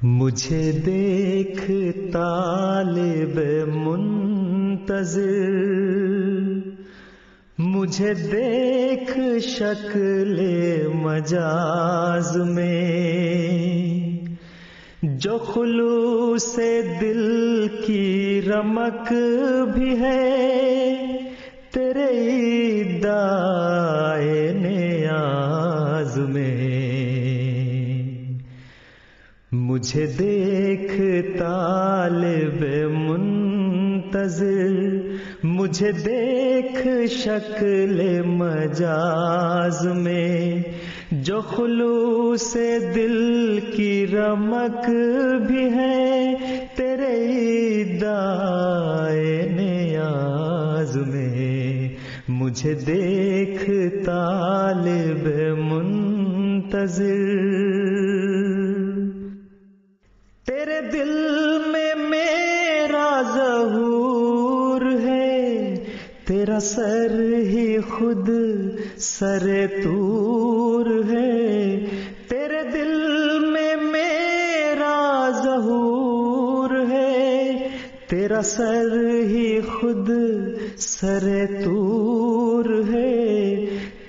مجھے دیکھ طالب منتظر، مجھے دیکھ شکل مجاز میں، جو خلوص دل کی رمق بھی ہے تیرے ادعائے نیاز میں۔ مجھے دیکھ طالب منتظر، مجھے دیکھ شکل مجاز میں، جو خلوص دل کی رمق بھی ہے تیرے ادعائے نیاز میں۔ مجھے دیکھ طالب منتظر، تیرے دل میں میرا ظہور ہے، تیرا سر ہی خود سر طور ہے، تیرے دل میں میرا ظہور ہے، تیرا سر ہی خود سر طور ہے،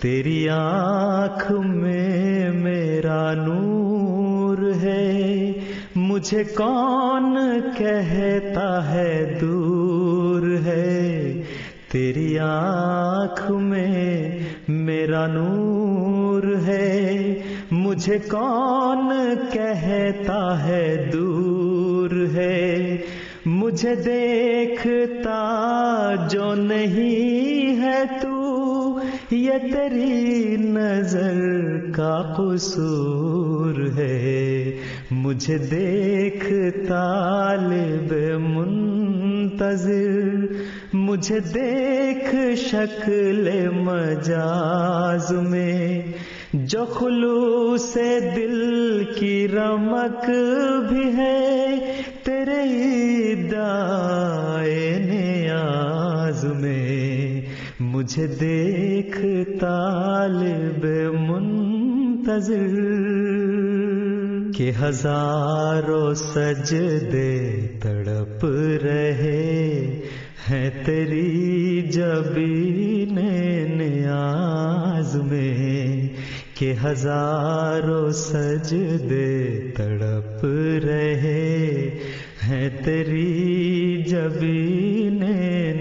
تیری آنکھ میں میرا نور ہے، مجھے کون کہتا ہے دور ہے، تیری آنکھ میں میرا نور ہے، مجھے کون کہتا ہے دور ہے۔ مجھے دیکھتا جو نہیں ہے تو یہ تیری نظر کا قصور ہے۔ مجھے دیکھ طالب منتظر، مجھے دیکھ شکل مجاز میں، جو خلوص دل کی رمق بھی ہے تیرے ادعائے نیاز میں۔ مجھے دیکھ طالب منتظر، کہ ہزاروں سجدے تڑپ رہے ہیں تیری جبین نیاز میں، کہ ہزاروں سجدے تڑپ رہے ہیں تیری جبین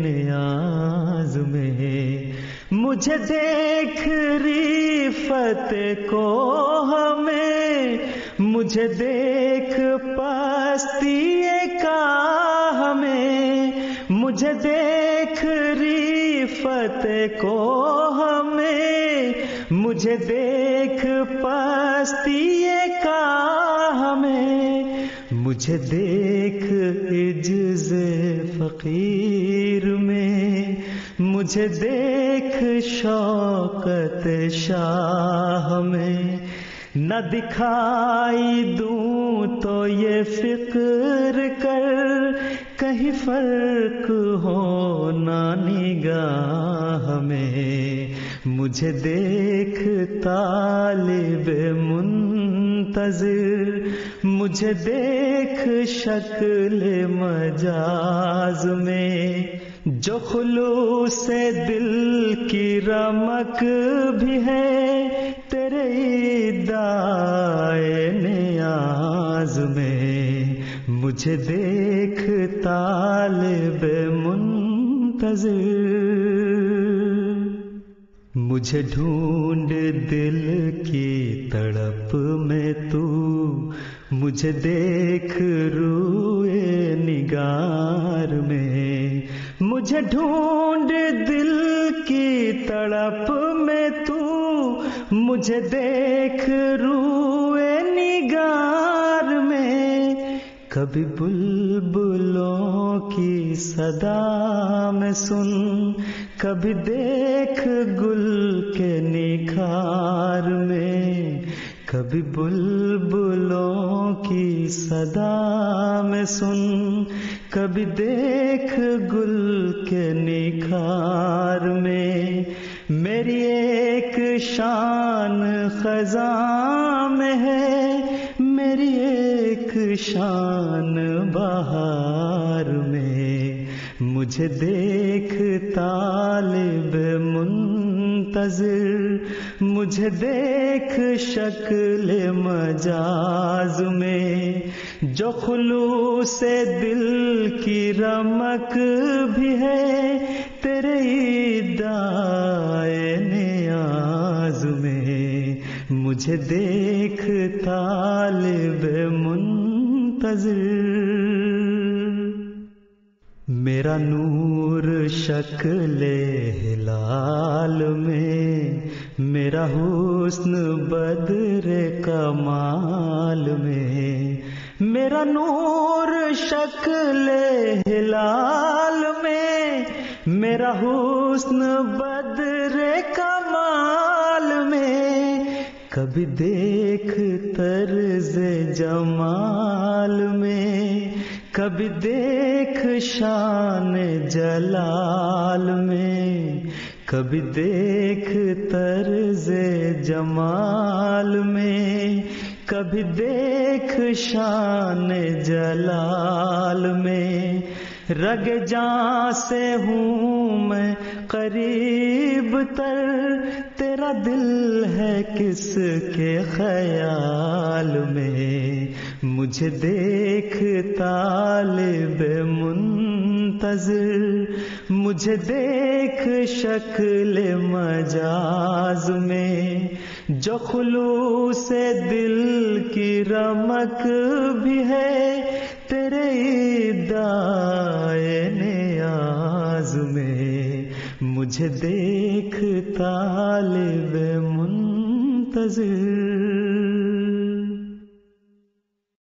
نیاز میں۔ مجھے دیکھ ریفت کو ہمیں، مجھے دیکھ پستی کا ہمیں، مجھے دیکھ ریفت کو ہمیں، مجھے دیکھ پستی کا ہمیں، مجھے دیکھ عجز فقیر میں، مجھے دیکھ شوکت شاہ میں، نہ دکھائی دوں تو یہ فکر کر کہیں فرق ہو نہ نگاہ میں۔ مجھے دیکھ طالب منتظر، مجھے دیکھ شکل مجاز میں، جو خلوص دل کی رمق بھی ہے تیرے ادعائے نیاز میں۔ مجھے دیکھ طالب منتظر، مجھے ڈھونڈ دل کی تڑپ میں تو، مجھے دیکھ روئے نگار میں، مجھے ڈھونڈ دل کی تڑپ میں تو، مجھے دیکھ روئے نگار میں، کبھی بلبلوں کی صدا میں سن، کبھی دیکھ گل کے نکھار میں، کبھی بلبلوں کی صدا میں سن، کبھی دیکھ گل کے نکھار میں، میری ایک شان خزاں میں ہے، میری ایک شان بہار میں، مجھے دیکھ طالب منتظر، مجھے دیکھ شکل مجاز میں، جو خلوص دل کی رمق بھی ہے تیرے ادعائے نیاز میں، مجھے دیکھ طالب منتظر۔ میرا نور شکل ہلال میں، میرا حسن بدر کمال میں، میرا نور شکل ہلال میں، میرا حسن بدر کمال میں، کبھی دیکھ طرز جمال میں، کبھی دیکھ شان جلال میں، کبھی دیکھ طرز جمال میں، کبھی دیکھ شان جلال میں، رگ جاں سے ہوں میں قریب تر، تیرا دل ہے کس کے خیال میں، مجھے دیکھ طالب منتظر، مجھے دیکھ شکل مجاز میں، جو خلوص دل کی رمق بھی ہے تیرے ادعائے نیاز میں، مجھے دیکھ طالب منتظر۔